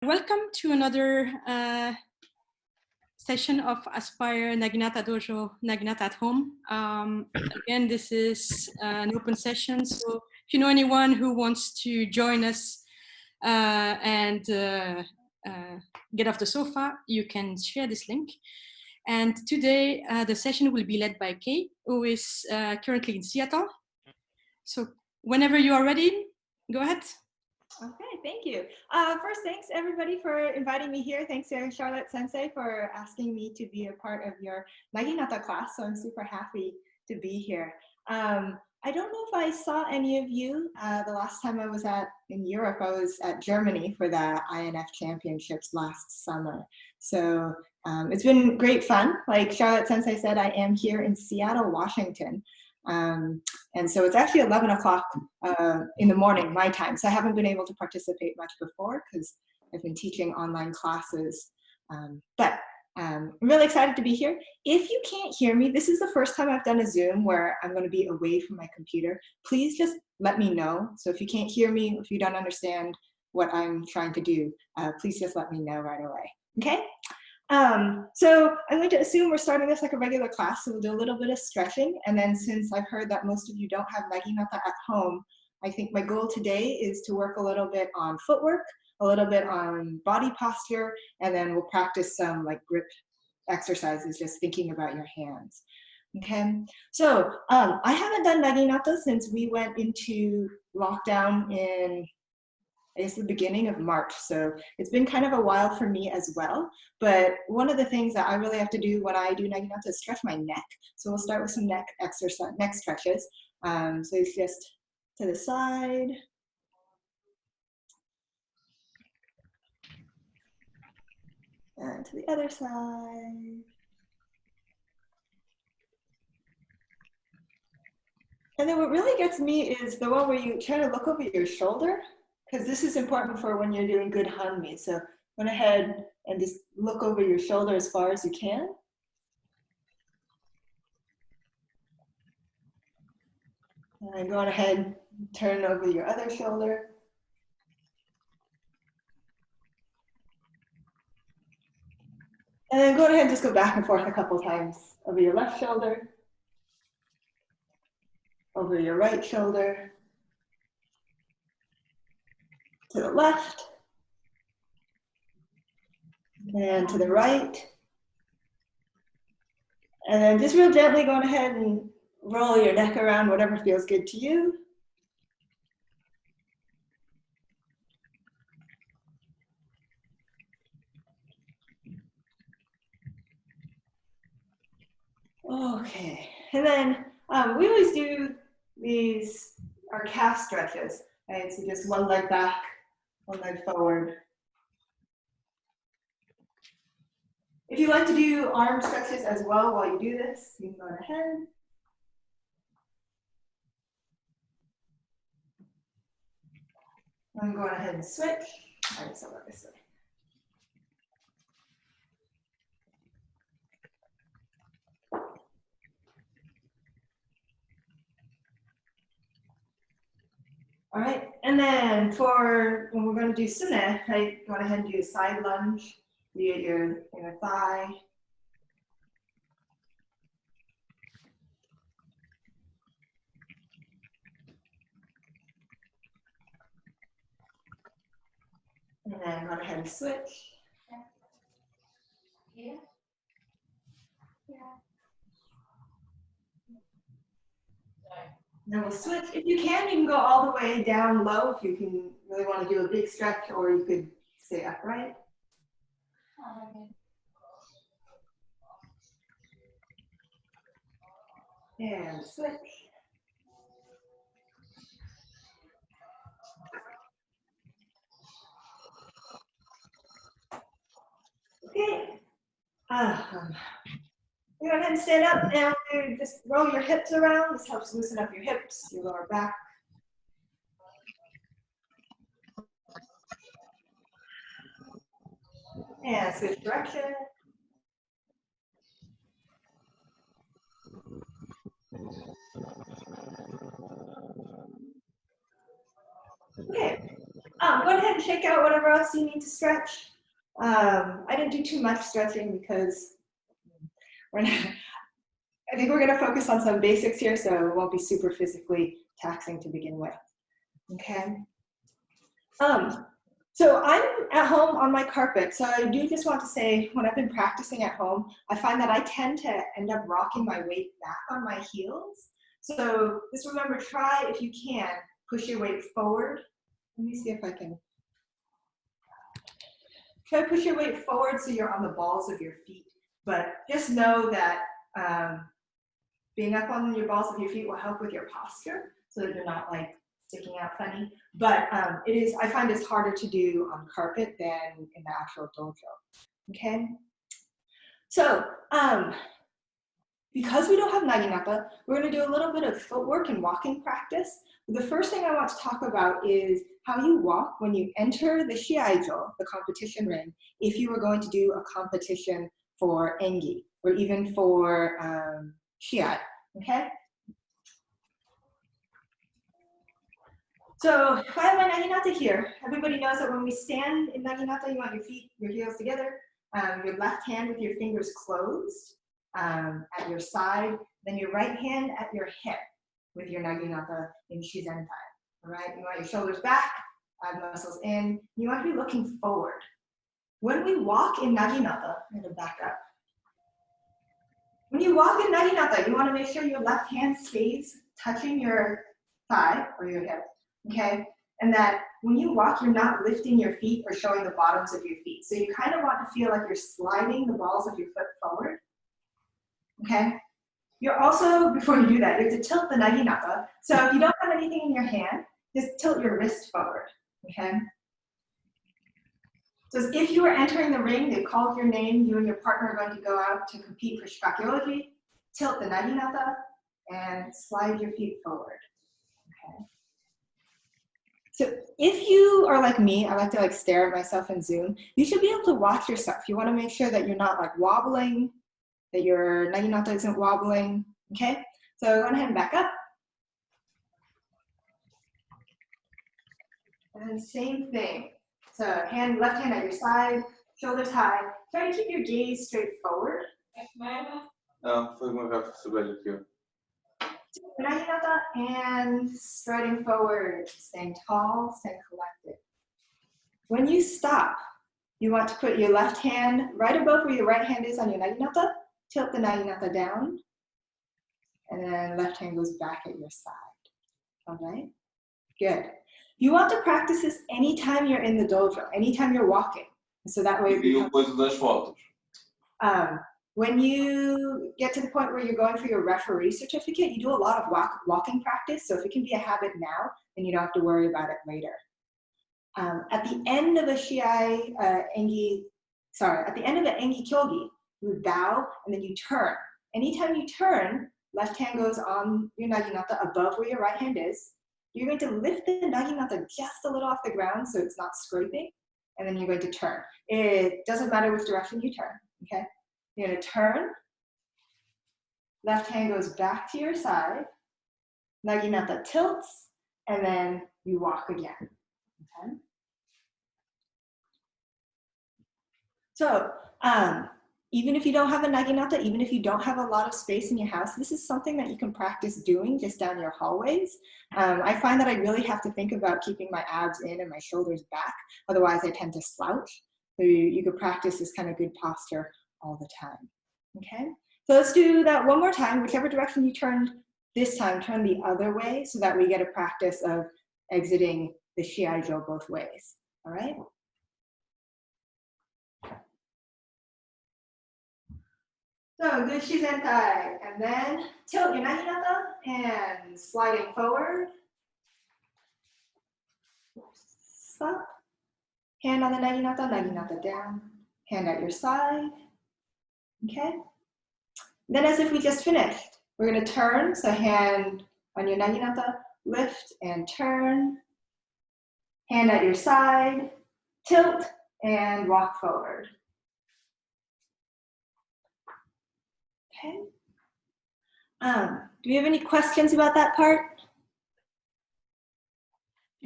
Welcome to another session of Aspire Naginata Dojo, Naginata at Home. Again, this is an open session, so if you know anyone who wants to join us and get off the sofa, you can share this link. And today, the session will be led by Kay, who is currently in Seattle. So whenever you are ready, go ahead. Okay, thank you. First, thanks everybody for inviting me here. Thanks to Charlotte Sensei for asking me to be a part of your Naginata class. So I'm super happy to be here. I don't know if I saw any of you. The last time I was in Europe, I was at Germany for the INF Championships last summer. So it's been great fun. Like Charlotte Sensei said, I am here in Seattle, Washington. And so it's actually 11 o'clock in the morning, my time. So I haven't been able to participate much before because I've been teaching online classes. But I'm really excited to be here. If you can't hear me, this is the first time I've done a Zoom where I'm going to be away from my computer. Please just let me know. So if you can't hear me, if you don't understand what I'm trying to do, please just let me know right away. Okay? So I'm going to assume we're starting this like a regular class, so we'll do a little bit of stretching, and then since I've heard that most of you don't have Naginata at home, I think my goal today is to work a little bit on footwork, a little bit on body posture, and then we'll practice some like grip exercises, just thinking about your hands. Okay, so I haven't done Naginata since we went into lockdown in it's the beginning of March, so it's been kind of a while for me as well. But one of the things that I really have to do when I do Naginata is stretch my neck. So we'll start with some neck exercise, neck stretches. So it's just to the side. And to the other side. And then what really gets me is the one where you try to look over your shoulder, because this is important for when you're doing good hanmi. So go ahead and just look over your shoulder as far as you can. And go on ahead, turn over your other shoulder. And then go ahead and just go back and forth a couple times over your left shoulder, over your right shoulder, to the left, and to the right. And then just real gently go ahead and roll your neck around, whatever feels good to you. Okay, and then we always do our calf stretches, right? So just one leg back, one leg forward. If you like to do arm stretches as well while you do this, you can go ahead. I'm going ahead and switch. All right, so this way. All right, and then for when we're going to do sune, right, go ahead and do a side lunge, be at your inner thigh. And then go ahead and switch. Yeah. Yeah. Then we'll switch. If you can go all the way down low if you can really want to do a big stretch, or you could stay upright. And switch. Okay. Go ahead and stand up now. Just roll your hips around. This helps loosen up your hips, your lower back. And switch direction. Okay. Go ahead and shake out whatever else you need to stretch. I didn't do too much stretching because we're not, I think we're going to focus on some basics here, so it won't be super physically taxing to begin with. Okay. So I'm at home on my carpet. So I do just want to say, when I've been practicing at home, I find that I tend to end up rocking my weight back on my heels. So just remember, try if you can, push your weight forward. Let me see if I can. Try to push your weight forward so you're on the balls of your feet. But just know that being up on your balls of your feet will help with your posture so that you're not like sticking out funny. But I find it's harder to do on carpet than in the actual dojo. Okay? So, because we don't have naginata, we're going to do a little bit of footwork and walking practice. The first thing I want to talk about is how you walk when you enter the shiaijo, the competition ring, if you were going to do a competition for engi or even for shiai, okay? So if I have my naginata here, everybody knows that when we stand in naginata, you want your feet, your heels together, your left hand with your fingers closed at your side, then your right hand at your hip with your naginata in shizentai. All right, you want your shoulders back, ab muscles in. You want to be looking forward. When we walk in naginata, I'm going to back up. When you walk in naginata, you want to make sure your left hand stays touching your thigh or your hip, okay? And that when you walk, you're not lifting your feet or showing the bottoms of your feet. So you kind of want to feel like you're sliding the balls of your foot forward, okay? You're also, before you do that, you have to tilt the naginata. So if you don't have anything in your hand, just tilt your wrist forward, okay? So if you were entering the ring, they called your name, you and your partner are going to go out to compete for shikakyoji, tilt the naginata, and slide your feet forward, okay? So if you are like me, I like to like stare at myself in Zoom, you should be able to watch yourself. You want to make sure that you're not like wobbling, that your naginata isn't wobbling, okay? So go ahead and back up. And then same thing. So left hand at your side, shoulders high. Try to keep your gaze straight forward. Naginata and striding forward, staying tall, staying collected. When you stop, you want to put your left hand right above where your right hand is on your naginata, tilt the naginata down, and then left hand goes back at your side. All right? Good. You want to practice this anytime you're in the dojo, anytime you're walking. So that way, when you get to the point where you're going for your referee certificate, you do a lot of walking practice. So if it can be a habit now, then you don't have to worry about it later. At the end of a at the end of an engi kyogi, you bow and then you turn. Anytime you turn, left hand goes on your naginata above where your right hand is. You're going to lift the naginata just a little off the ground so it's not scraping, and then you're going to turn. It doesn't matter which direction you turn, okay? You're going to turn, left hand goes back to your side, naginata tilts, and then you walk again, okay? So even if you don't have a naginata, even if you don't have a lot of space in your house, this is something that you can practice doing just down your hallways. I find that I really have to think about keeping my abs in and my shoulders back. Otherwise, I tend to slouch. So you could practice this kind of good posture all the time. Okay, so let's do that one more time. Whichever direction you turned this time, turn the other way so that we get a practice of exiting the shiaijo both ways. All right? So good shizentai, and then tilt your naginata and sliding forward. Stop. Hand on the naginata, naginata down. Hand at your side. Okay. Then as if we just finished, we're going to turn. So hand on your naginata, lift and turn. Hand at your side, tilt and walk forward. Okay. Do we have any questions about that part?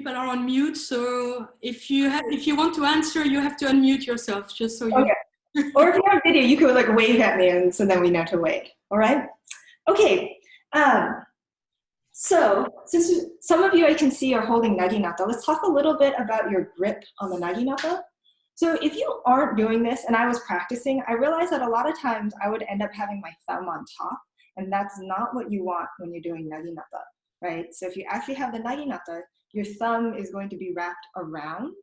people are on mute, so if you want to answer, you have to unmute yourself, just so you. Okay. Or if you're on video, you could like wave at me, and so then we know to wait. All right. Okay. So since some of you I can see are holding naginata, let's talk a little bit about your grip on the naginata. So if you aren't doing this, and I was practicing, I realized that a lot of times I would end up having my thumb on top, and that's not what you want when you're doing naginata, right? So if you actually have the naginata, your thumb is going to be wrapped around.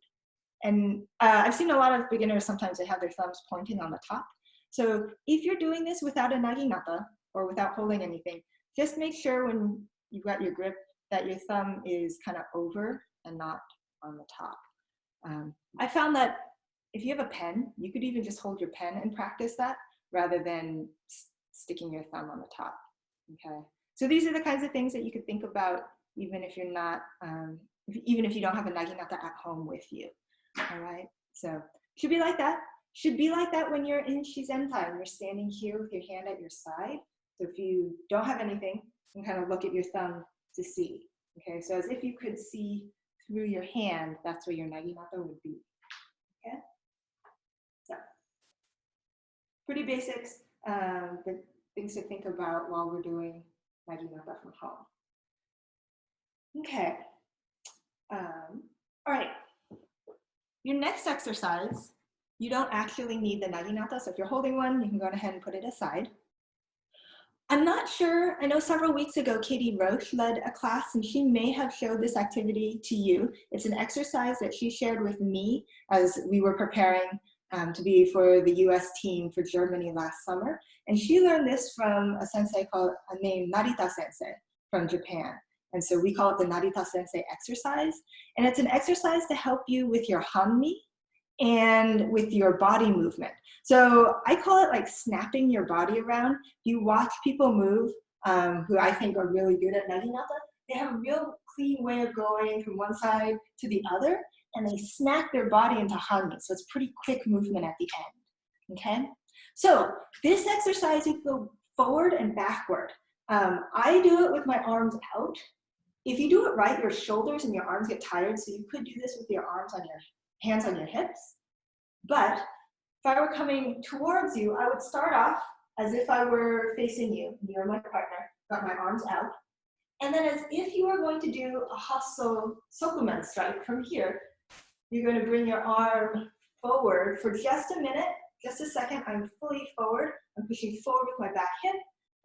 And I've seen a lot of beginners, sometimes they have their thumbs pointing on the top. So if you're doing this without a naginata or without holding anything, just make sure when you've got your grip that your thumb is kind of over and not on the top. I found that if you have a pen, you could even just hold your pen and practice that rather than sticking your thumb on the top, okay? So these are the kinds of things that you could think about even if you're not, even if you don't have a naginata at home with you, all right? So should be like that. Should be like that when you're in Shizen time. You're standing here with your hand at your side. So if you don't have anything, you can kind of look at your thumb to see, okay? So as if you could see through your hand, that's where your naginata would be, okay? So, pretty basics, but things to think about while we're doing naginata from home. Okay, all right. Your next exercise, you don't actually need the naginata, so if you're holding one, you can go ahead and put it aside. I'm not sure, I know several weeks ago, Katie Roche led a class and she may have showed this activity to you. It's an exercise that she shared with me as we were preparing to be for the US team for Germany last summer. And she learned this from a sensei named Narita Sensei from Japan. And so we call it the Narita Sensei exercise. And it's an exercise to help you with your hanmi and with your body movement. So I call it like snapping your body around. You watch people move who I think are really good at naginata. They have a real clean way of going from one side to the other, and they snap their body into hanmi. So it's pretty quick movement at the end, okay? So this exercise, you go forward and backward. I do it with my arms out. If you do it right, your shoulders and your arms get tired, so you could do this with your arms on your hands on your hips. But if I were coming towards you, I would start off as if I were facing you. You're my partner, got my arms out. And then as if you were going to do a hasso sokumen strike from here, you're going to bring your arm forward for just a minute, just a second. I'm fully forward. I'm pushing forward with my back hip.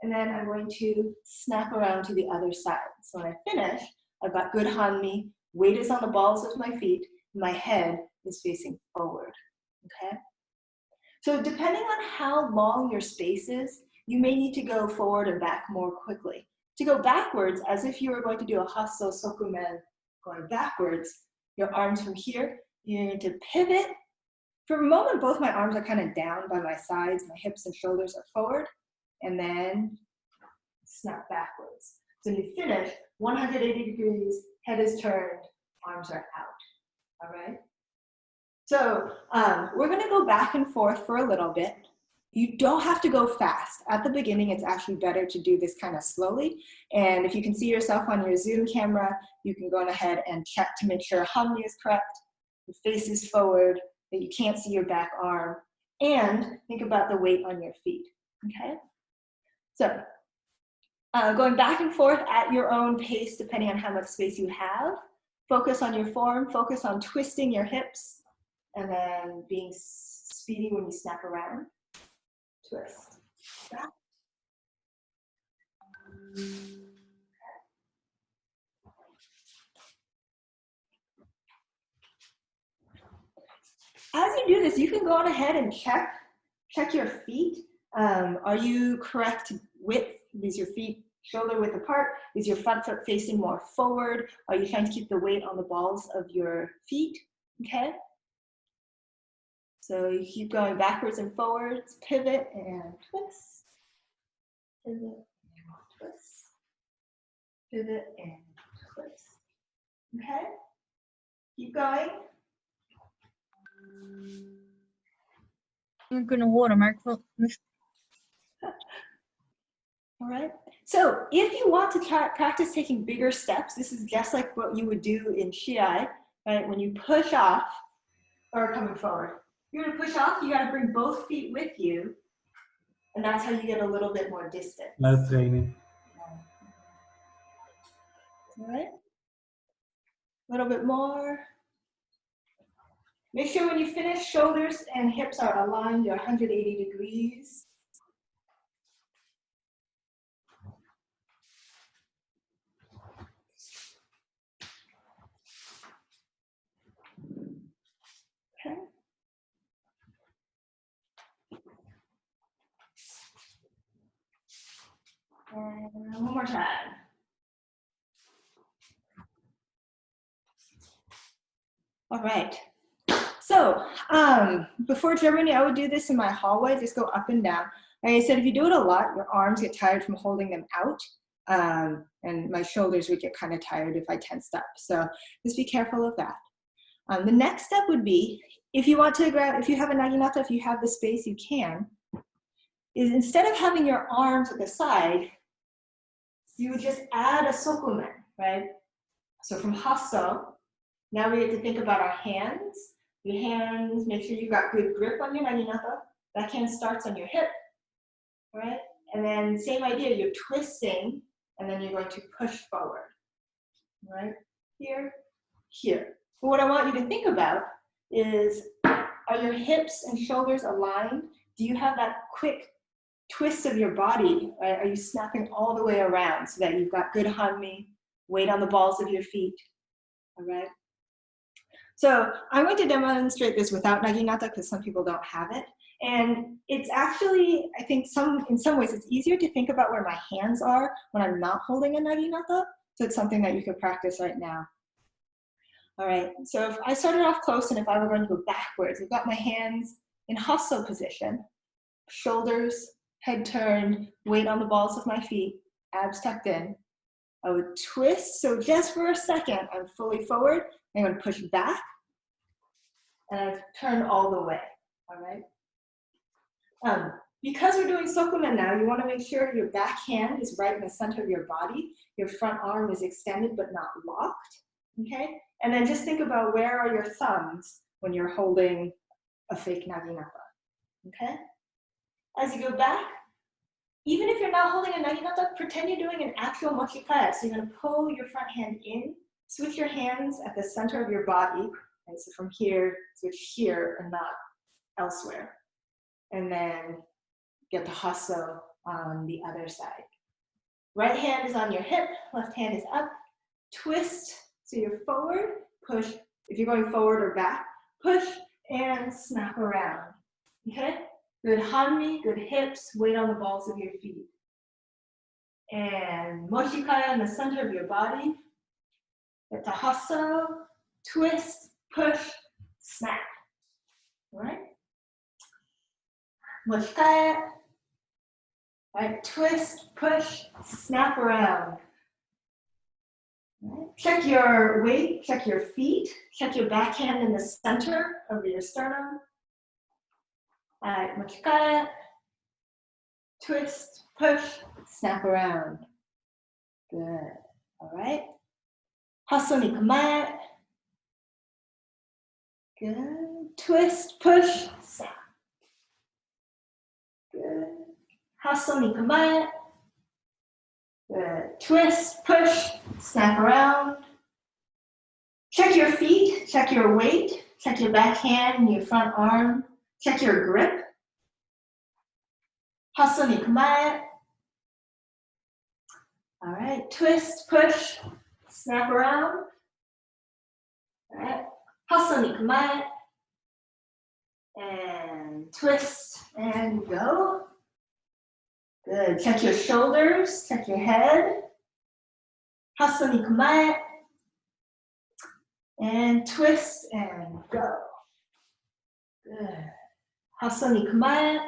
And then I'm going to snap around to the other side. So when I finish, I've got good hanmi, weight is on the balls of my feet, my head is facing forward, okay? So depending on how long your space is, you may need to go forward and back more quickly. To go backwards, as if you were going to do a hasso sokumen going backwards, your arms from here, you need to pivot. For a moment, both my arms are kind of down by my sides, my hips and shoulders are forward, and then snap backwards. So you finish 180 degrees, head is turned, arms are out, all right? So we're gonna go back and forth for a little bit. You don't have to go fast. At the beginning, it's actually better to do this kind of slowly. And if you can see yourself on your Zoom camera, you can go ahead and check to make sure hanmi is correct, the face is forward, that you can't see your back arm, and think about the weight on your feet, okay? So going back and forth at your own pace, depending on how much space you have. Focus on your form, focus on twisting your hips, and then being speedy when you snap around. Twist. Back. As you do this, you can go on ahead and check your feet. Are you correct width? Is your feet shoulder width apart? Is your front foot facing more forward? Are you trying to keep the weight on the balls of your feet? Okay. So you keep going backwards and forwards, pivot and twist. Pivot and twist. Pivot and twist. Okay. Keep going. I'm gonna watermark. All right. So if you want to practice taking bigger steps, this is just like what you would do in Shiai, right? When you push off or coming forward. You're gonna push off, you gotta bring both feet with you, and that's how you get a little bit more distance. Nice training. All right, a little bit more. Make sure when you finish, shoulders and hips are aligned, you're 180 degrees. Okay. And one more time. All right. So before Germany, I would do this in my hallway, just go up and down. Like I said, if you do it a lot, your arms get tired from holding them out. And my shoulders would get kind of tired if I tensed up. So just be careful of that. The next step would be, if you want to grab, if you have a naginata, if you have the space, you can, is instead of having your arms at the side, you would just add a sokumen, right? So from hasso, now we get to think about our hands. Your hands, make sure you've got good grip on your naginata. That hand starts on your hip, right? And then same idea, you're twisting, and then you're going to push forward, right? Here, here. But what I want you to think about is, are your hips and shoulders aligned? Do you have that quick twist of your body, right? Are you snapping all the way around so that you've got good hanmi, weight on the balls of your feet, all right? So I'm going to demonstrate this without naginata because some people don't have it. And it's actually, I think in some ways it's easier to think about where my hands are when I'm not holding a naginata. So it's something that you could practice right now. All right, so if I started off close and if I were going to go backwards, I've got my hands in hasso position, shoulders, head turned, weight on the balls of my feet, abs tucked in. I would twist, so just for a second, I'm fully forward. I'm going to push back, and I turn all the way, all right? Because we're doing sokumen now, you want to make sure your back hand is right in the center of your body. Your front arm is extended but not locked, okay? And then just think about where are your thumbs when you're holding a fake naginata, okay? As you go back, even if you're not holding a naginata, pretend you're doing an actual mochikaya. So you're going to pull your front hand in, switch your hands at the center of your body, and so from here, switch here and not elsewhere. And then get the hasso on the other side. Right hand is on your hip, left hand is up, twist, so you're forward, push, if you're going forward or back, push and snap around, okay? Good hanmi, good hips, weight on the balls of your feet. And mochikaya in the center of your body. Get the hasso, twist, push, snap. All right? Mochikaya. All right, twist, push, snap around. All right. Check your weight, check your feet, check your backhand in the center of your sternum. All right, mochikaya, twist, push, snap around. Good, all right. Hasso ni kamae. Good, twist, push, snap. Good, hasso ni kamae. Good, twist, push, snap around. Check your feet, check your weight, check your backhand, your front arm. Check your grip. Hasso ni kamae. All right, twist, push, snap around. All right, hasso ni kamae. And twist and go. Good, check your shoulders, check your head. Hasso ni kamae. And twist and go. Good. Hasso ni kamae.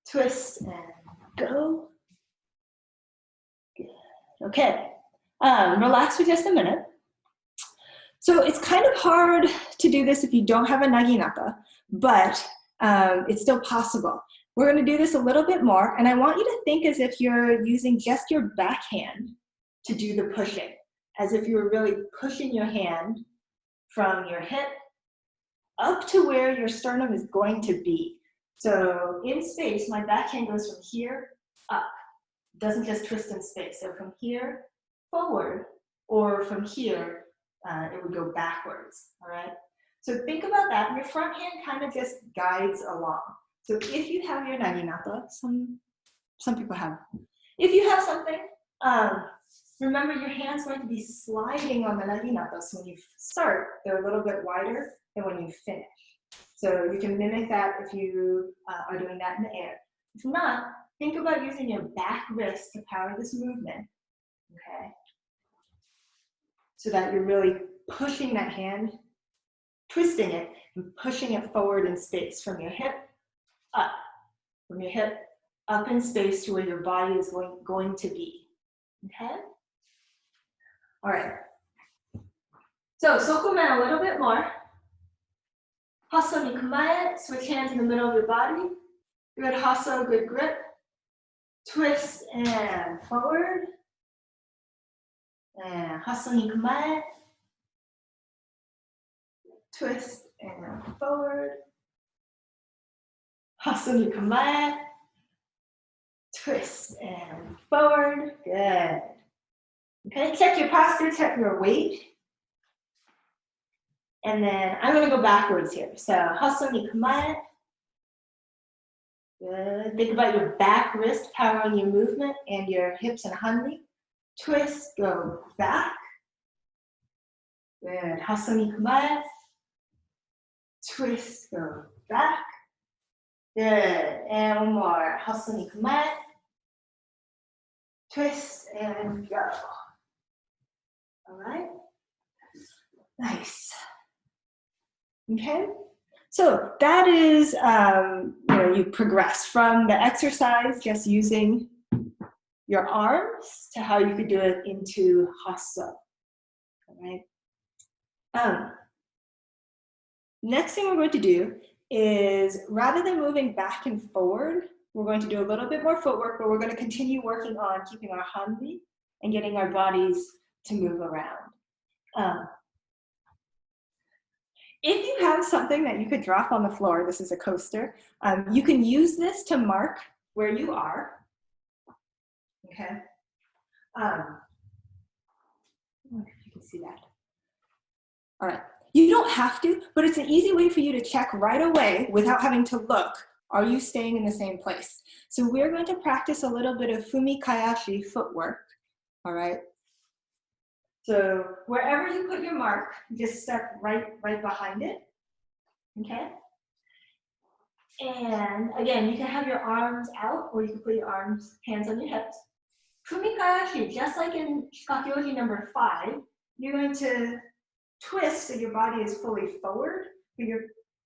Twist and go. Good. Okay. Relax for just a minute. So it's kind of hard to do this if you don't have a naginata, but it's still possible. We're going to do this a little bit more, and I want you to think as if you're using just your backhand to do the pushing, as if you were really pushing your hand from your hip up to where your sternum is going to be. So in space, my backhand goes from here up. It doesn't just twist in space. So from here forward, or from here, it would go backwards, all right? So think about that. Your front hand kind of just guides along. So if you have your naginata, some people have. If you have something, remember your hand's going to be sliding on the naginata. So when you start, they're a little bit wider than when you finish. So you can mimic that if you are doing that in the air. If not, think about using your back wrist to power this movement, okay? So that you're really pushing that hand, twisting it, and pushing it forward in space from your hip up, from your hip up in space to where your body is going to be, okay? All right. So, sokumen a little bit more. Hasso ni kumae, switch hands in the middle of your body. Good hasso, good grip. Twist and forward. And hasso ni kumae. Twist and forward. Hasso ni kumae. Twist and forward. Good. Okay, check your posture, check your weight. And then I'm going to go backwards here. So, hasso ni kumae. Good. Think about your back wrist powering your movement and your hips and hanmi. Twist, go back. Good. Hasso ni kumae. Twist, go back. Good. And one more. Hasso ni kumae. Twist and go. All right. Nice. Okay. So that is, you progress from the exercise just using your arms to how you could do it into hasso. All right. Next thing we're going to do is, rather than moving back and forward, we're going to do a little bit more footwork, but we're going to continue working on keeping our hanmi and getting our bodies to move around. If you have something that you could drop on the floor, this is a coaster, you can use this to mark where you are, okay? I wonder if you can see that. All right, you don't have to, but it's an easy way for you to check right away without having to look, are you staying in the same place? So we're going to practice a little bit of fumikayashi footwork, all right? So wherever you put your mark, just step right behind it, okay? And again, you can have your arms out, or you can put your hands on your hips. Fumikayashi, just like in Shikakyoji number 5, you're going to twist so your body is fully forward, but your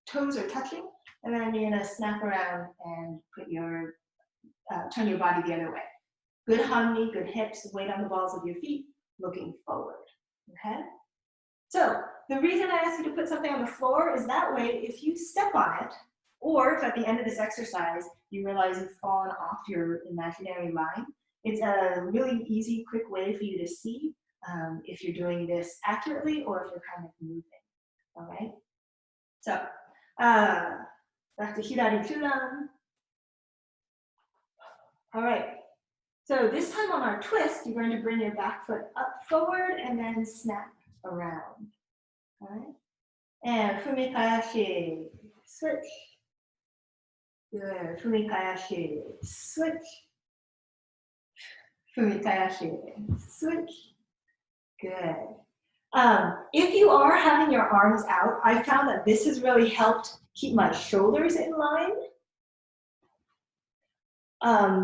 toes are touching, and then you're gonna snap around and put your, turn your body the other way. Good hanmi, good hips, weight on the balls of your feet, looking forward, okay? So the reason I asked you to put something on the floor is that way, if you step on it, or if at the end of this exercise, you realize you've fallen off your imaginary line, it's a really easy, quick way for you to see if you're doing this accurately or if you're kind of moving, all right? So, back to Hirari Churan. All right. So this time on our twist, you're going to bring your back foot up forward and then snap around. All right. And fumikayashi, switch. Good. Fumikayashi, switch. Fumikayashi, switch. Good. If you are having your arms out, I found that this has really helped keep my shoulders in line.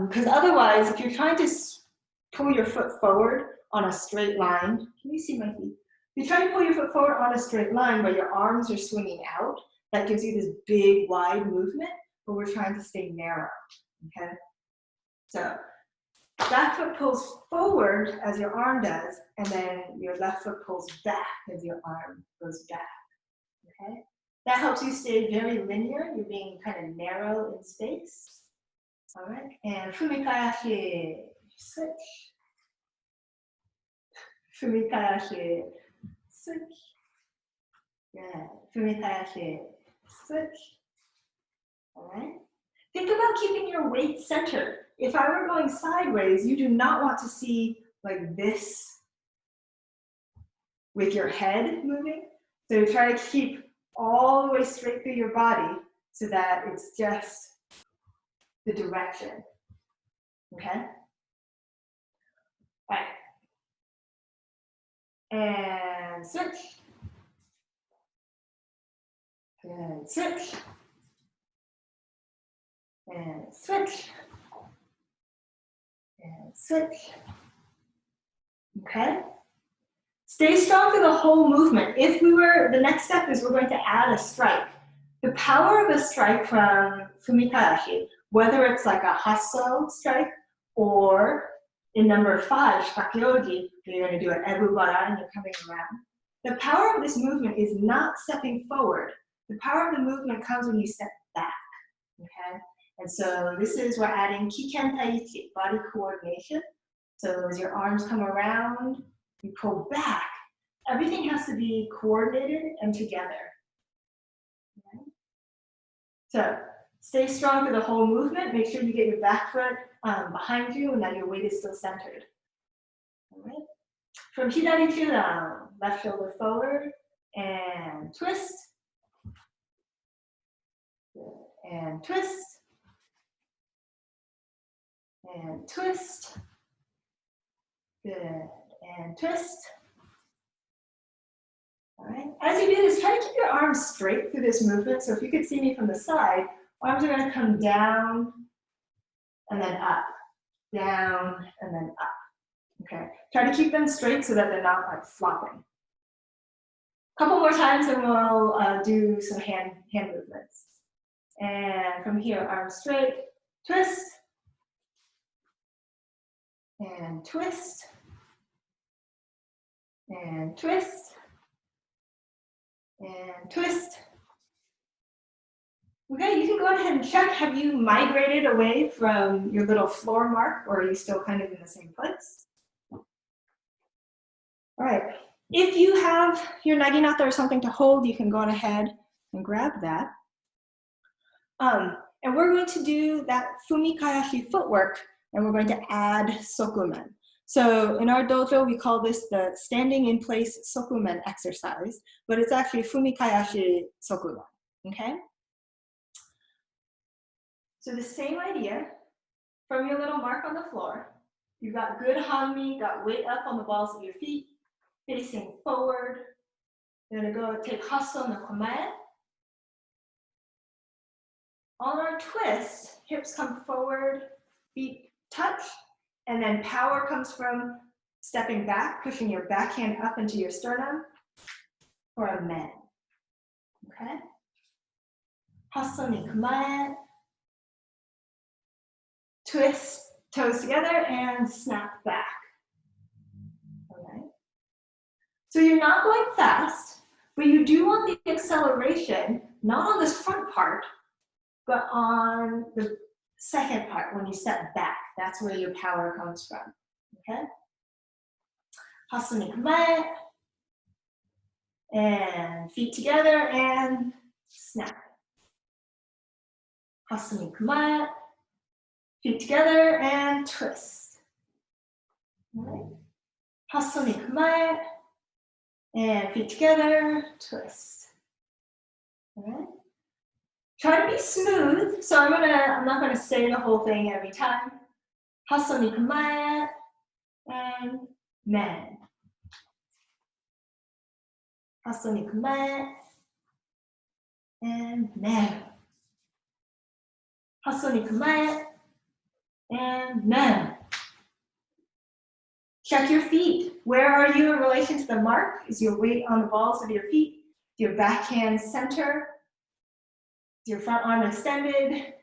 Because otherwise, if you're trying to pull your foot forward on a straight line, can you see my feet? If you try to pull your foot forward on a straight line, but your arms are swinging out, that gives you this big, wide movement, but we're trying to stay narrow, okay? So back foot pulls forward as your arm does, and then your left foot pulls back as your arm goes back, okay? That helps you stay very linear. You're being kind of narrow in space. All right, and fumikayashi, switch. Fumikayashi, switch. Good. Fumikayashi, switch. All right. Think about keeping your weight centered. If I were going sideways, you do not want to see like this with your head moving. So try to keep all the way straight through your body so that it's just the direction. Okay? All right. And switch. And switch. And switch. And switch. Okay? Stay strong through the whole movement. The next step is we're going to add a strike. The power of a strike from fumikayashi, whether it's like a hasso strike or in number 5, shikakyoji, you're going to do an ebubara and you're coming around. The power of this movement is not stepping forward. The power of the movement comes when you step back, okay? And so this is, we're adding kiken taichi, body coordination. So as your arms come around, you pull back. Everything has to be coordinated and together. Okay? So stay strong through the whole movement. Make sure you get your back foot behind you and that your weight is still centered. All right. From hidari to down, left shoulder forward and twist. And twist. And twist. Good. And twist. All right. As you do this, try to keep your arms straight through this movement. So if you could see me from the side, arms are going to come down and then up, down and then up. Okay. Try to keep them straight so that they're not like flopping. A couple more times and we'll do some hand movements. And from here, arms straight, twist, and twist, and twist, and twist. Okay, you can go ahead and check, have you migrated away from your little floor mark or are you still kind of in the same place? All right, if you have your naginata or something to hold, you can go on ahead and grab that. And we're going to do that fumikayashi footwork and we're going to add sokumen. So in our dojo, we call this the standing in place sokumen exercise, but it's actually fumikayashi sokumen, okay? So the same idea, from your little mark on the floor, you've got good hanmi, got weight up on the balls of your feet, facing forward. You're gonna go take hasso no kamae. On our twist, hips come forward, feet touch, and then power comes from stepping back, pushing your backhand up into your sternum for a men. Okay? Hasso ni kamae. Twist, toes together, and snap back. All right? So you're not going fast, but you do want the acceleration, not on this front part, but on the second part when you step back. That's where your power comes from. Okay? Hasso ni kamae. And feet together and snap. Hasso ni kamae. Feet together and twist. All right. Hasso ni kamae. And feet together, twist. All right. Try to be smooth. So I'm not gonna say the whole thing every time. Hasso ni kamae and men. Hasso ni kamae and men. Hasso ni kamae and men. Check your feet. Where are you in relation to the mark? Is your weight on the balls of your feet? Is your backhand center? Is your front arm extended?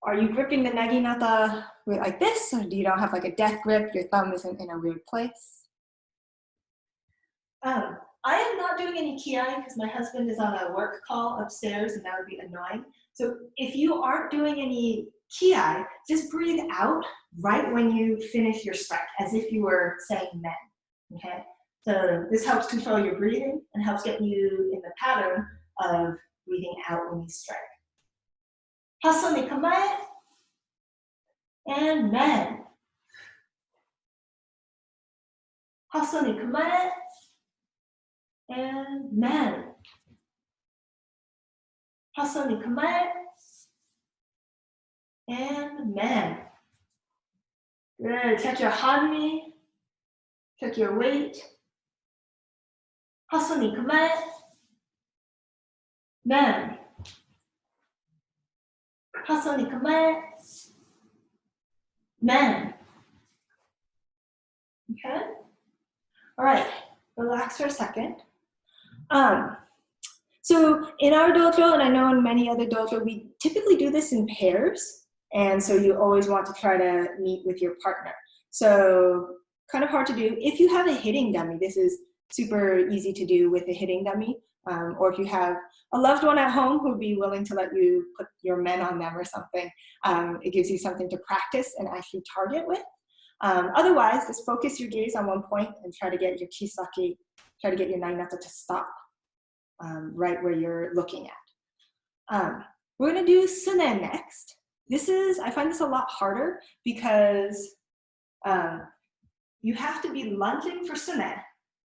Are you gripping the naginata like this, or do you don't have like a death grip? Your thumb isn't in a weird place. I am not doing any kiai because my husband is on a work call upstairs and that would be annoying. So if you aren't doing any kiai, just breathe out right when you finish your strike, as if you were saying men, okay? So this helps control your breathing and helps get you in the pattern of breathing out when you strike. Hasso ni kamae, and men. Hasso ni kamae, and men. Hasso ni kamae, and men. Good. Check your hanmi. Check your weight. Hasso ni kamae, men. Hasso ni kamae, men. Okay. All right. Relax for a second. So in our dojo, and I know in many other dojo, we typically do this in pairs. And so you always want to try to meet with your partner. So kind of hard to do. If you have a hitting dummy, this is super easy to do with a hitting dummy. Or if you have a loved one at home who would be willing to let you put your men on them or something, it gives you something to practice and actually target with. Otherwise, just focus your gaze on one point and try to get your chisaki, try to get your naginata to stop right where you're looking at. We're gonna do sune next. I find this a lot harder because you have to be lunging for sune.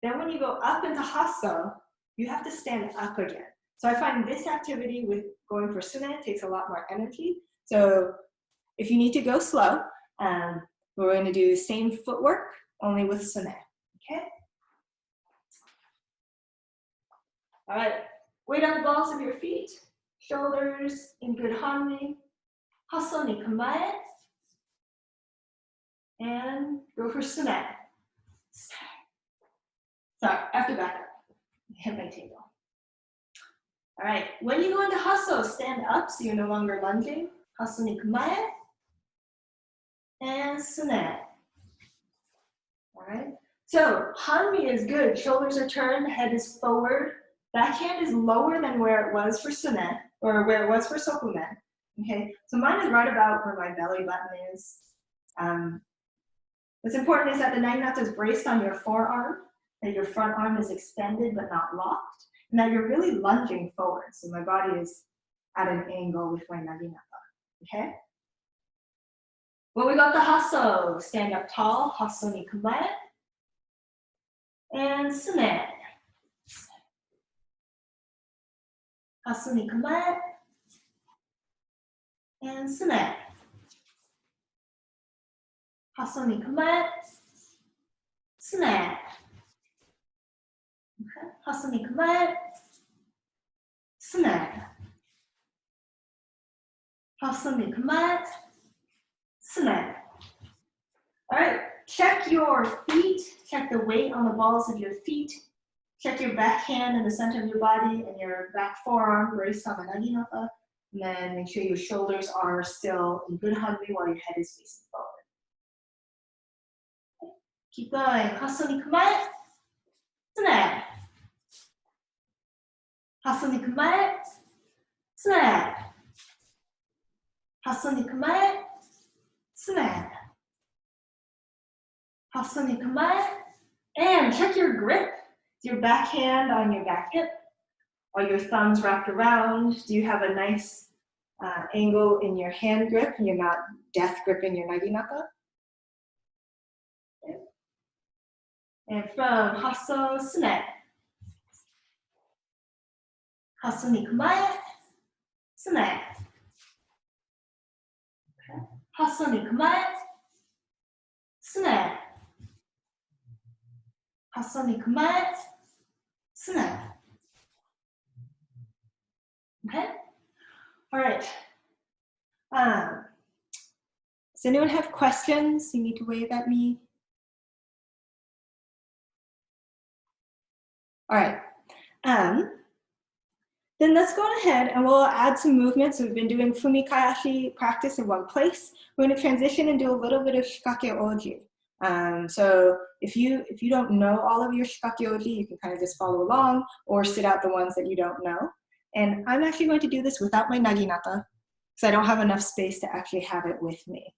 Then when you go up into hasso, you have to stand up again. So I find this activity with going for sune takes a lot more energy. So if you need to go slow, we're going to do the same footwork, only with sune, okay? All right, weight on the balls of your feet, shoulders in good harmony. Hasso ni kamae, and go for sune. Sorry, I have to back up. Hit my table. All right, when you go into hasso, stand up so you're no longer lunging. Hasso ni kamae, and sune. All right, so hanmi is good. Shoulders are turned, head is forward. Backhand is lower than where it was for sune, or where it was for sokumen. Okay, so mine is right about where my belly button is. What's important is that the naginata is braced on your forearm, that your front arm is extended but not locked, and that you're really lunging forward. So my body is at an angle with my naginata, okay? When we got the hasso, stand up tall, hasso ni kamae, and sune. Hasso ni kamae, and sune. Hasso ni kamae, sune. Okay. Hasso ni kamae, sune. Hasso ni kamae, sune. All right, check your feet, check the weight on the balls of your feet, check your back hand in the center of your body and your back forearm braced on the naginata, and then make sure your shoulders are still in good harmony while your head is facing forward. Okay. Keep going. Hasso ni kamae, sune. Hasso ni kamae, sune. Hasso ni kamae, sune. Hasso ni kamae, and check your grip. Is your back hand on your back hip? Are your thumbs wrapped around? Do you have a nice angle in your hand grip and you're not death gripping your naginata? Okay. And from hasso, sune. Hasso ni kamae, sune. Okay. Hasso ni kamae, sune. Hasso ni kamae, sune. Okay. All right. Does anyone have questions? You need to wave at me. All right. Then let's go ahead and we'll add some movements. We've been doing fumikayashi practice in one place. We're going to transition and do a little bit of shikake oji. So if you don't know all of your shikakyoji, you can kind of just follow along or sit out the ones that you don't know. And I'm actually going to do this without my naginata because I don't have enough space to actually have it with me.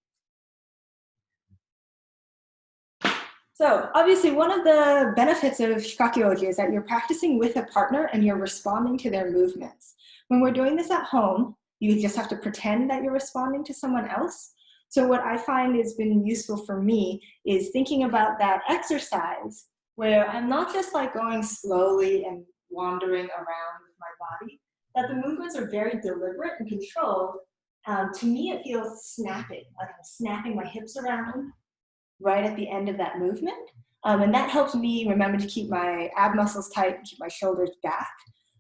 So obviously one of the benefits of shikakyoji is that you're practicing with a partner and you're responding to their movements. When we're doing this at home, you just have to pretend that you're responding to someone else. So what I find has been useful for me is thinking about that exercise where I'm not just like going slowly and wandering around with my body, that the movements are very deliberate and controlled. To me, it feels snapping, like I'm snapping my hips around right at the end of that movement. And that helps me remember to keep my ab muscles tight and keep my shoulders back.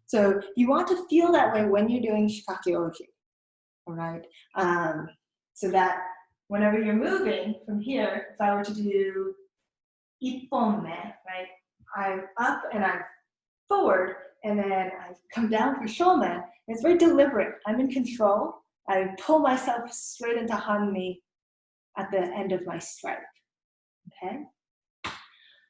So you want to feel that way when you're doing shikakyoji, all right? So that whenever you're moving from here, if I were to do ipponme, right? I'm up and I'm forward, and then I come down for shomen. It's very deliberate. I'm in control. I pull myself straight into hanmi at the end of my strike. Okay,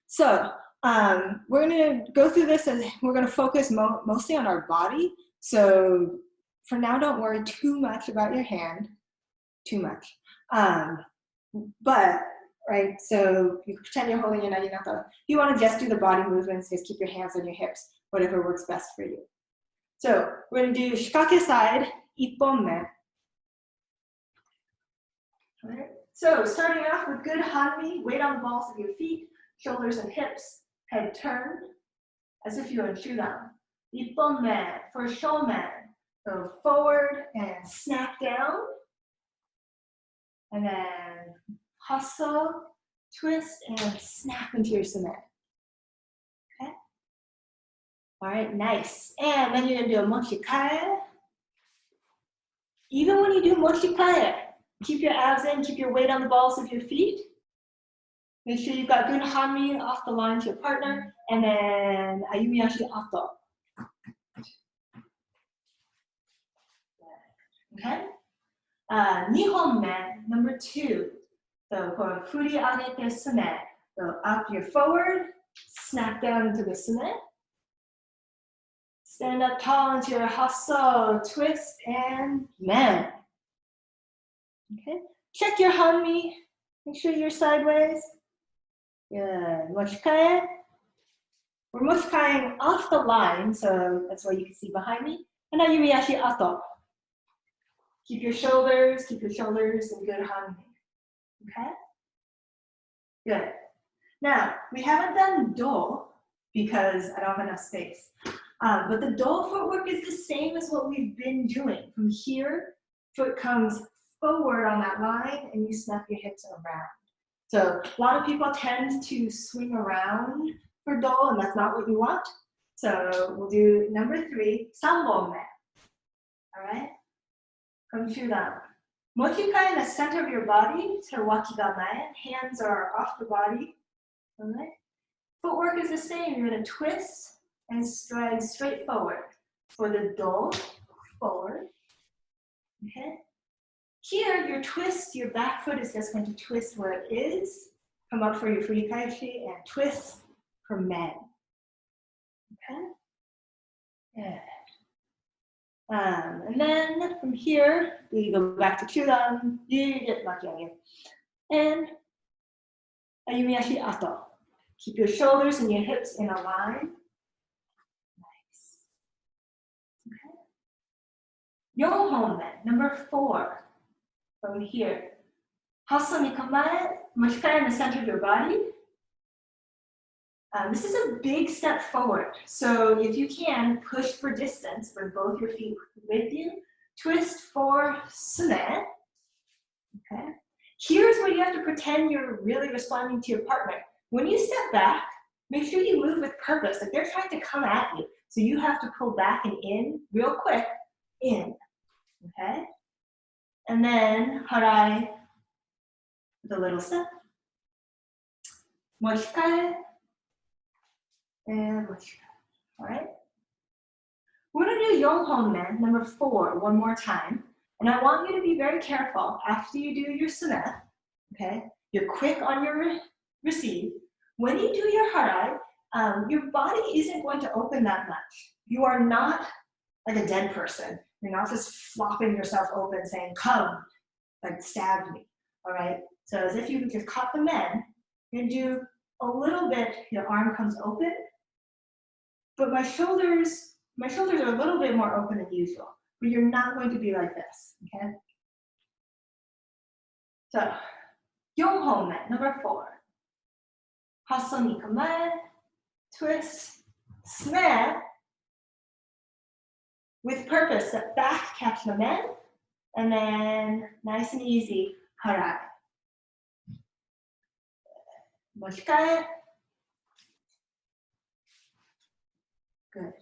so we're going to go through this and we're going to focus mostly on our body. So for now, don't worry too much about your hand, too much. But, right, so you pretend you're holding your naginata. If you want to just do the body movements, just keep your hands on your hips, whatever works best for you. So we're going to do shikake side, ipponme. All right. So starting off with good hanmi, weight on the balls of your feet, shoulders and hips, head turned, as if you're in shudan. Ipponme for shomen. Go forward and snap down. And then hustle, twist, and snap into your sume. Okay? All right, nice. And then you're gonna do a mochikae. Even when you do mochikae, keep your abs in, keep your weight on the balls of your feet. Make sure you've got good hanmi off the line to your partner, and then ayumiashi ato. Okay? Nihonme, number 2. So for furi agete sume, so up you're forward, snap down into the sume. Stand up tall into your hasso, twist, and men. Okay, check your hanmi. Make sure you're sideways. Good. Mochikae. We're mochikaeing off the line, so that's why you can see behind me. And now yumiashi ato. Keep your shoulders in good hanmi. Okay? Good. Now, we haven't done do because I don't have enough space. But the do footwork is the same as what we've been doing. From here, foot comes forward on that line and you snap your hips around. So a lot of people tend to swing around for do, and that's not what you want. So we'll do number 3, sanbonme. All right? Come through that. Mochikae in the center of your body, so wakigamae. Hands are off the body. All right? Footwork is the same. You're going to twist and stride straight forward. For the do, forward. Okay? Here, your twist, your back foot is just going to twist where it is. Come up for your furikaishi and twist for men. Okay? Good. And then from here, we go back to chudan, and ayumiashi ato. Keep your shoulders and your hips in a line. Nice. Okay. Yohonme, number 4. From here. Hasso ni kamae, mochikae in the center of your body. This is a big step forward. So if you can, push for distance, bring both your feet with you. Twist for sume. Okay. Here's where you have to pretend you're really responding to your partner. When you step back, make sure you move with purpose. Like they're trying to come at you. So you have to pull back and in real quick, in. Okay? And then harai, the little step. Mochikae. And mochikae. All right? We're going to do yonhonmen, number 4, one more time. And I want you to be very careful after you do your sume. Okay? You're quick on your receive. When you do your harai, your body isn't going to open that much. You are not like a dead person. You're not just flopping yourself open saying, come, like stab me, all right? So as if you just caught the men, you're gonna do a little bit, your arm comes open, but my shoulders are a little bit more open than usual, but you're not going to be like this, okay? So, Yonghonmen, number 4. Hasoni kamae, twist, snare, with purpose, step back, catch the men, and then nice and easy, harai. Moshikae. Good.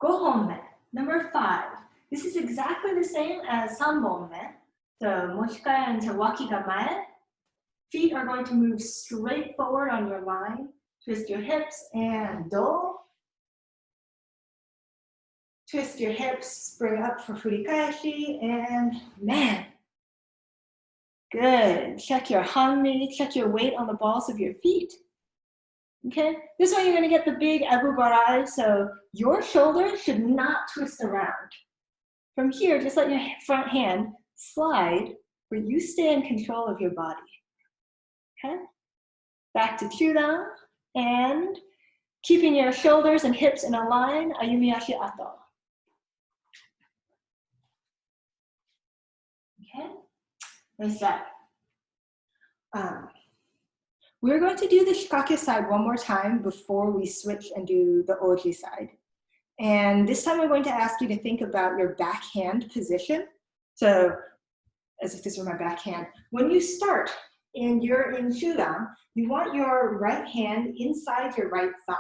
Gohonmen, number 5. This is exactly the same as sanbonmen. So moshikae into waki ga mae. Feet are going to move straight forward on your line. Twist your hips and do. Twist your hips, bring up for furikaeshi, and man. Good. Check your hanmi, check your weight on the balls of your feet. Okay, this one you're going to get the big abubarai, so your shoulder should not twist around. From here, just let your front hand slide where you stay in control of your body. Okay, back to chudan, and keeping your shoulders and hips in a line, ayumi ashi ato. Okay, nice job. We're going to do the shikake side one more time before we switch and do the oji side. And this time I'm going to ask you to think about your backhand position. So, as if this were my backhand. When you start and you're in shudan, you want your right hand inside your right thigh.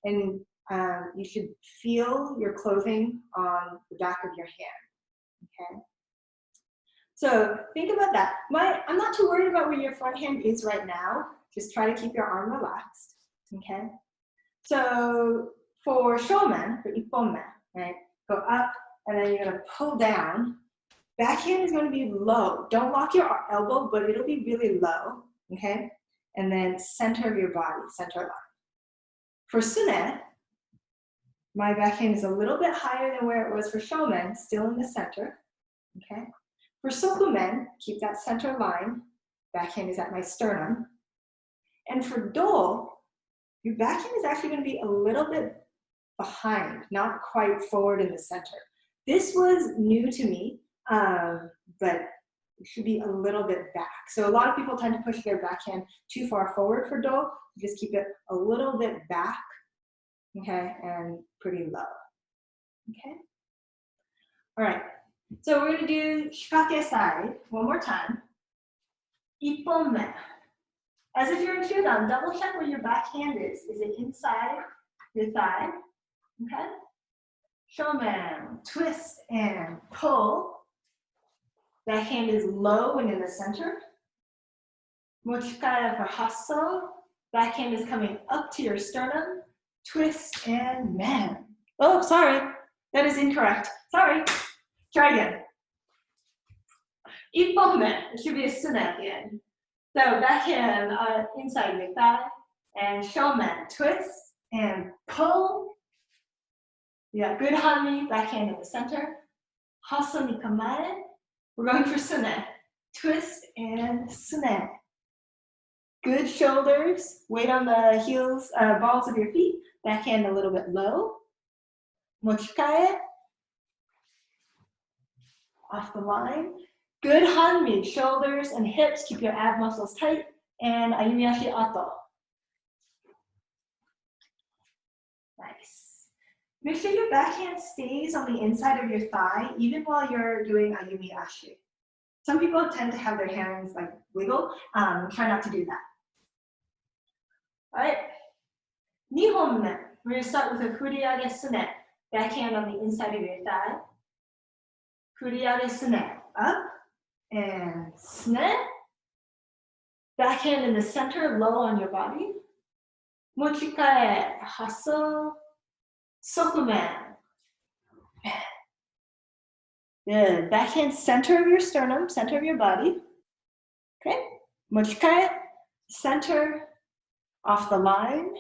And you should feel your clothing on the back of your hand, okay? So think about that. I'm not too worried about where your front hand is right now. Just try to keep your arm relaxed, okay? So for shomen, for ipponmen, right? Go up and then you're gonna pull down. Backhand is gonna be low. Don't lock your elbow, but it'll be really low, okay? And then center of your body, center line. For sune, my backhand is a little bit higher than where it was for shomen, still in the center, okay? For sokumen, keep that center line. Backhand is at my sternum. And for do, your backhand is actually going to be a little bit behind, not quite forward in the center. This was new to me, but it should be a little bit back. So a lot of people tend to push their backhand too far forward for do. Just keep it a little bit back, okay, and pretty low, okay? All right. So we're going to do shikake side one more time. Ipponmen. As if you're in shudan, double check where your backhand is. Is it inside your thigh? Okay. Shomen, twist and pull. Backhand is low and in the center. Mochikae for hasso. Backhand is coming up to your sternum. Twist and man. Oh, sorry. That is incorrect. Sorry. Try again. Ipponmen. It should be a sune at the end. So backhand inside your thigh, and shomen, twist and pull. Yeah, good hanmi, backhand in the center. Hasso ni kamae. We're going for sune. Twist and sune. Good shoulders, weight on the heels, balls of your feet. Backhand a little bit low. Mochikae. Off the line. Good hanmi, shoulders and hips, keep your ab muscles tight, and ayumi ashi ato. Nice. Make sure your backhand stays on the inside of your thigh, even while you're doing ayumi ashi. Some people tend to have their hands like wiggle. Try not to do that. All right. Nihonmen. We're going to start with a kuriage sune. Backhand on the inside of your thigh. Kuriage sune. Up. And sune. Backhand in the center, low on your body. Mochikae, hasso, sokumen. Good. Backhand center of your sternum, center of your body. Okay. Mochikae, center, off the line.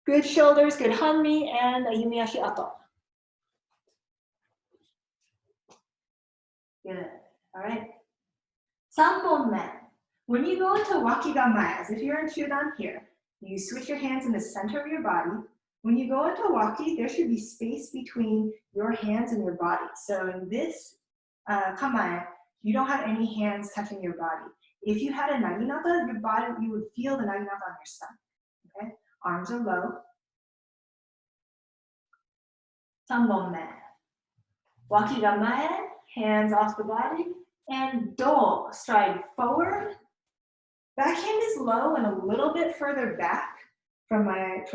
Good shoulders, good hanmi, and yumiashi ato. Good, all right. 3本目. When you go into wakigamae, as if you're in Chudan here, you switch your hands in the center of your body. When you go into waki, there should be space between your hands and your body. So in this kamae, you don't have any hands touching your body. If you had a naginata, your body, you would feel the naginata on your stomach. Okay? Arms are low. 3本目. Wakigamae, hands off the body, and do, stride forward. Backhand is low and a little bit further back from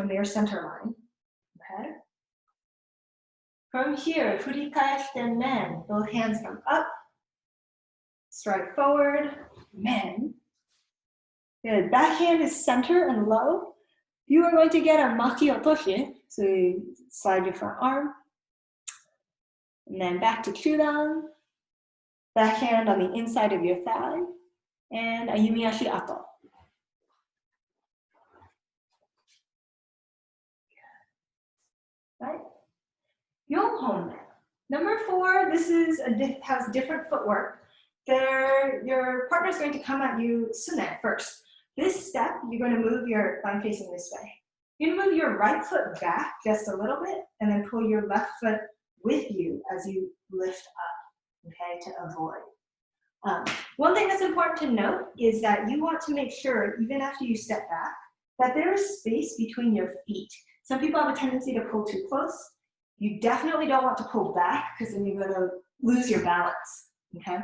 their center line. Okay. From here, furikaeshite men, both hands come up, stride forward, men. Good. Backhand is center and low. You are going to get a maki otoshi, so you slide your front arm, and then back to chudan. Backhand on the inside of your thigh, and a yumiashi ato. Right? 4本目. Number 4, this is has different footwork. Your partner is going to come at you sune first. This step, you're going to move your thigh facing this way. You're going to move your right foot back just a little bit, and then pull your left foot with you as you lift up, okay, to avoid. One thing that's important to note is that you want to make sure, even after you step back, that there is space between your feet. Some people have a tendency to pull too close. You definitely don't want to pull back because then you're going to lose your balance, okay?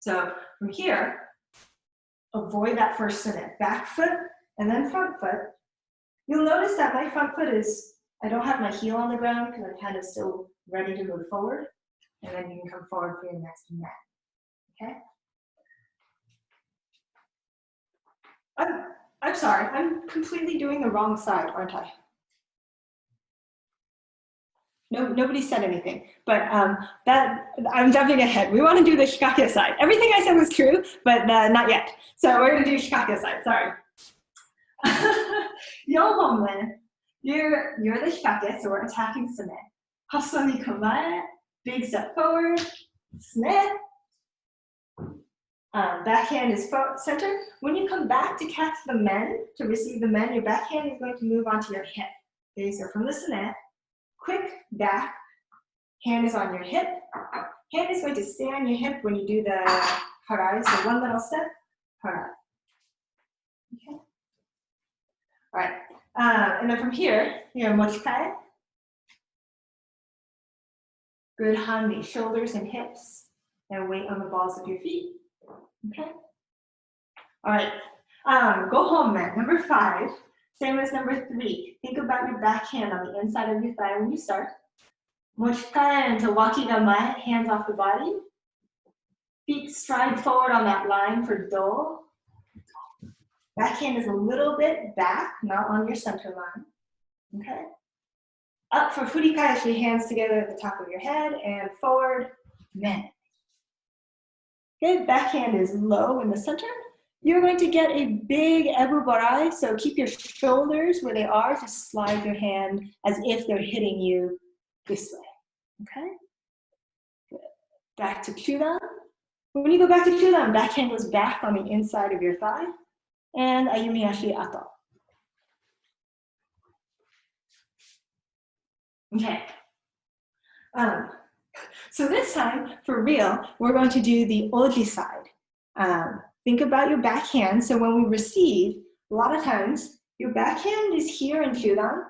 So from here, avoid that first sune. Back foot and then front foot. You'll notice that my front foot is, I don't have my heel on the ground because I'm kind of still ready to move forward. And then you can come forward for your next mat, okay? I'm sorry, I'm completely doing the wrong side, aren't I? No, nobody said anything, but I'm jumping ahead. We want to do the shikake side. Everything I said was true, but not yet. So we're going to do shikake side, sorry. 4本目. You're the shikake, so we're attacking sune. Hasami kamae, big step forward, sune. Backhand is center. When you come back to catch the men, to receive the men, your backhand is going to move onto your hip. Okay, so from the sune, quick back, hand is on your hip. Hand is going to stay on your hip when you do the harai, so one little step, harai. Okay. All right, and then from here, you're mochikae. Good hanmi, shoulders and hips, and weight on the balls of your feet. Okay. All right, go home, man. Number 5, same as number 3. Think about your backhand on the inside of your thigh when you start. Mochikae into wakigamae, hands off the body. Feet stride forward on that line for do. Backhand is a little bit back, not on your center line. Okay. Up for furikaeshi, hands together at the top of your head, and forward, men. Good, backhand is low in the center. You're going to get a big ebubarai, so keep your shoulders where they are. Just slide your hand as if they're hitting you this way, okay? Good. Back to chudan. When you go back to chudan, backhand goes back on the inside of your thigh, and ayumiashi ato. Okay. So this time, for real, we're going to do the oji side. Think about your backhand. So when we receive, a lot of times, your backhand is here in chudan.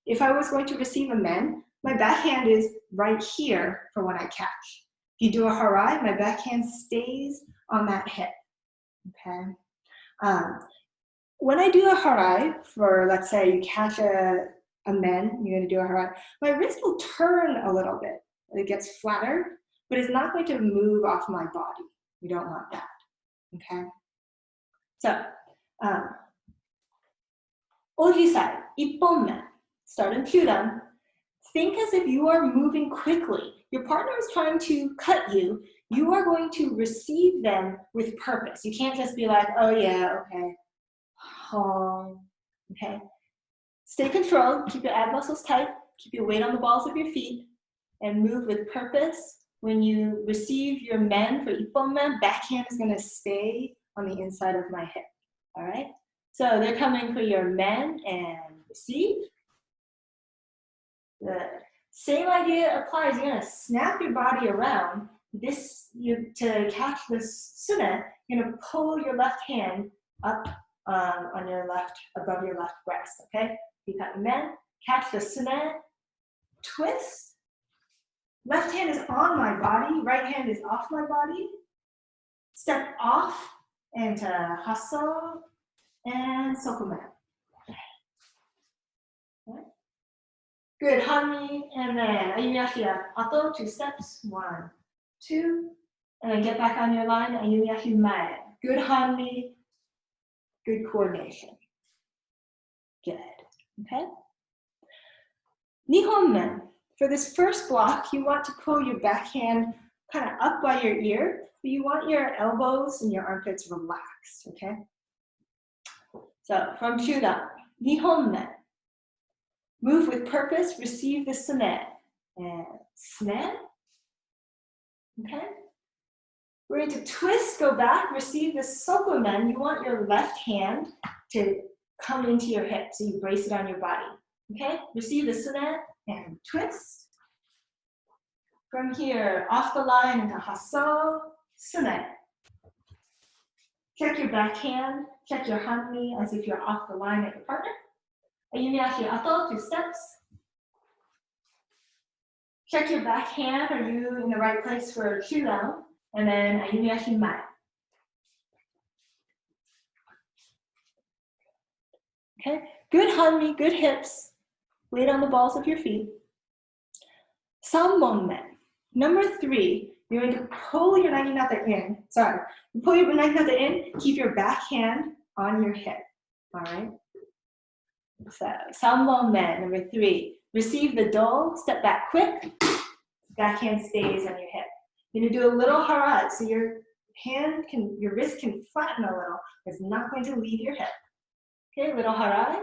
If I was going to receive a men, my backhand is right here for when I catch. If you do a harai, my backhand stays on that hip, okay? When I do a harai, for let's say you catch a men, you're gonna do a harai, my wrist will turn a little bit. It gets flatter, but it's not going to move off my body. We don't want that, okay? So, oji side, 1本目, start in chudan. Think as if you are moving quickly. Your partner is trying to cut you. you are going to receive them with purpose. You can't just be like, oh yeah, okay. Okay. Stay controlled, keep your ab muscles tight, keep your weight on the balls of your feet, and move with purpose. When you receive your men for ippon, backhand is going to stay on the inside of my hip. All right? So they're coming for your men and receive. Good. Same idea applies. You're going to snap your body around. To catch this sune, you're going to pull your left hand up on your left, above your left breast. Okay? You got your men. Catch the sune. Twist. Left hand is on my body, right hand is off my body. Step off into hasso and sokumen. Okay. Good, hanmi, and then ayumi ashi ato, 2 steps, 1, 2, and then get back on your line, ayumi ashi mae. Good hanmi, good coordination. Good, okay? Nihonmen. For this first block, you want to pull your backhand kind of up by your ear, but you want your elbows and your armpits relaxed, okay? So from Shudan, Nihonmen. Move with purpose, receive the sune. And sune. Okay? We're going to twist, go back, receive the sokumen. You want your left hand to come into your hip, so you brace it on your body. Okay? Receive the sune and twist. From here, off the line into hasso, sune. Check your backhand, check your hanmi as if you're off the line at your partner. Ayumi ashi ato, 2 steps. Check your backhand, are you in the right place for shudan? And then ayumi ashi mae. Okay, good hanmi, good hips. Weight on the balls of your feet. Sanmonmen. Number 3, you're going to pull your naginata in. Sorry, pull your naginata in, keep your backhand on your hip. All right? So, sanmonmen, number 3. Receive the do, step back quick, backhand stays on your hip. You're going to do a little harai, so your wrist can flatten a little. It's not going to leave your hip. Okay, little harai.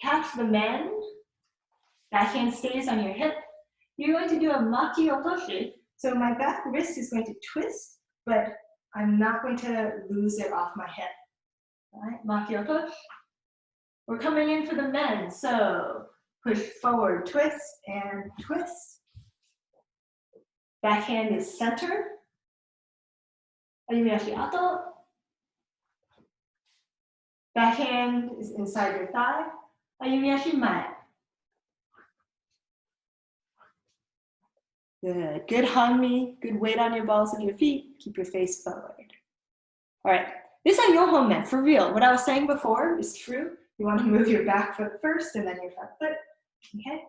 Catch the men, backhand stays on your hip. You're going to do a maki otoshi. So my back wrist is going to twist, but I'm not going to lose it off my hip. All right, maki otoshi. We're coming in for the men, so push forward, twist, and twist. Backhand is center. Ayumi ashi ato. Backhand is inside your thigh. Ayumi ashi mae. Good. Good hanmi, good weight on your balls of your feet. Keep your face forward. All right. This is yohonmen, for real. What I was saying before is true. You want to move your back foot first and then your front foot. Okay?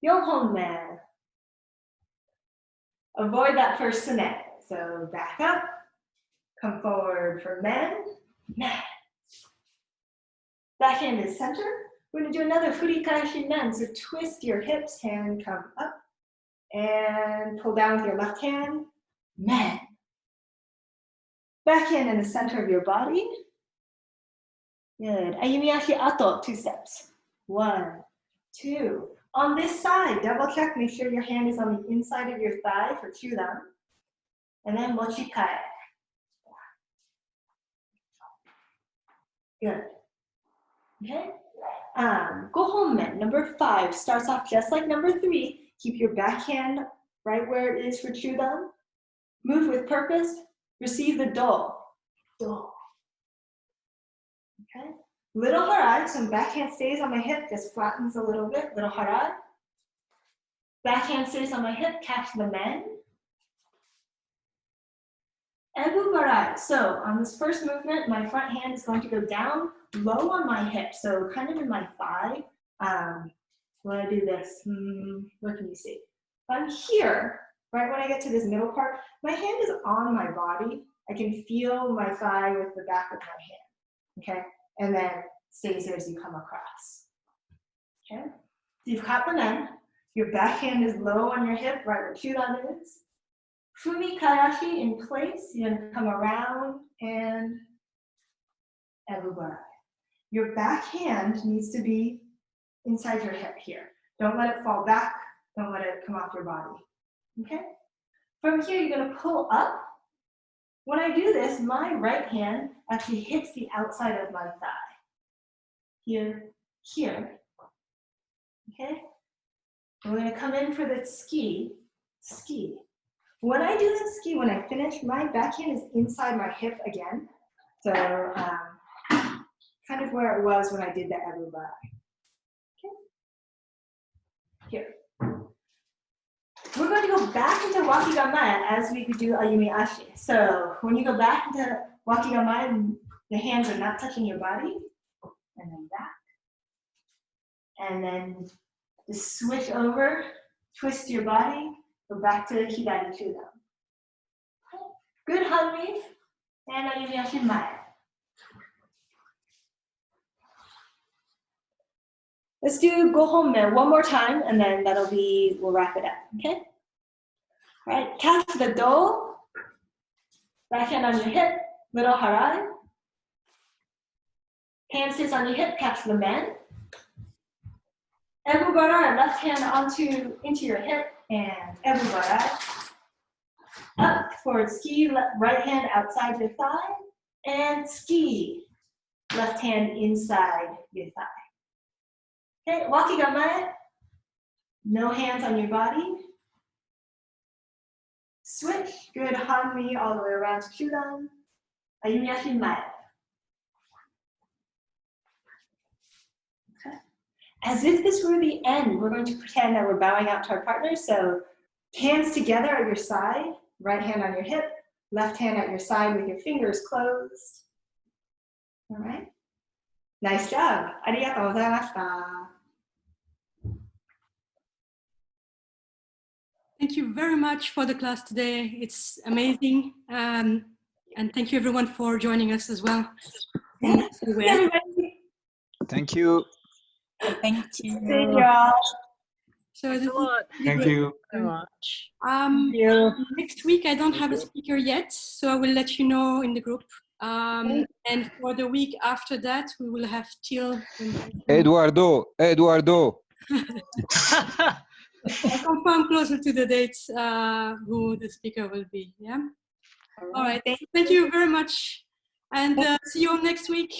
Yohonmen. Avoid that first sune. So back up. Come forward for men. Men. Backhand is center. We're going to do another furikaishi men. So twist your hips, hand come up. And pull down with your left hand. Men. Backhand in the center of your body. Good. Ayumi ashi ato, 2 steps. 1, 2. On this side, double check, make sure your hand is on the inside of your thigh for chudan. And then mochikae. Good. Okay. Gohonmen, number 5, starts off just like number 3. Keep your backhand right where it is for chudan. Move with purpose. Receive the do. Do. Okay. Little harai, so backhand stays on my hip, just flattens a little bit. Little harai. Backhand stays on my hip, catch the men. Ebu barai. So on this first movement, my front hand is going to go down low on my hip, so kind of in my thigh. When I do this, what can you see? I'm here, right when I get to this middle part, my hand is on my body. I can feel my thigh with the back of my hand, okay? And then stays there as you come across, okay? So you've caught the men, your back hand is low on your hip, right where chudan is. Fumi Karashi in place. You're gonna come around and Ebubarai. Your back hand needs to be inside your hip here. Don't let it fall back. Don't let it come off your body. Okay? From here, you're gonna pull up. When I do this, my right hand actually hits the outside of my thigh. Here, here. Okay? And we're gonna come in for the ski. When I do the ski, when I finish, my backhand is inside my hip again. So kind of where it was when I did the Ebubarai. Okay? Here. We're going to go back into Wakigamae as we do Ayumi Ashi. So when you go back into Wakigamae, the hands are not touching your body. And then back. And then just switch over, twist your body, go back to Hidari Chudan. Good Hanmi and Ayumi Ashi Mae. Let's do Gohonme one more time, and then we'll wrap it up, okay? All right, catch the do, right hand on your hip, little harai. Hand sits on your hip, catch the men. Ebubarai, left hand into your hip, and Ebubarai. Up, forward ski, right hand outside your thigh, and ski, left hand inside your thigh. Okay, Wakigamae, no hands on your body. Switch, good Hanmi all the way around to Chudan. Ayumi Ashi Mae. Okay. As if this were the end, we're going to pretend that we're bowing out to our partners. So hands together at your side, right hand on your hip, left hand at your side with your fingers closed. All right. Nice job. Arigatou gozaimashita. Thank you very much for the class today. It's amazing. And thank you everyone for joining us as well. Thanks, everybody. Thank you. Thank you. Thank you all. So this Thank you. So much. Next week I don't have a speaker yet, so I will let you know in the group. And for the week after that, we will have Till. Eduardo. I'll confirm closer to the dates who the speaker will be. Yeah. All right. Thank you very much, and see you all next week.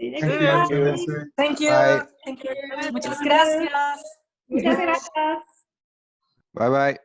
See you next Thank week. you. Thank you. Bye. Thank you. Muchas gracias. Muchas gracias. Bye bye.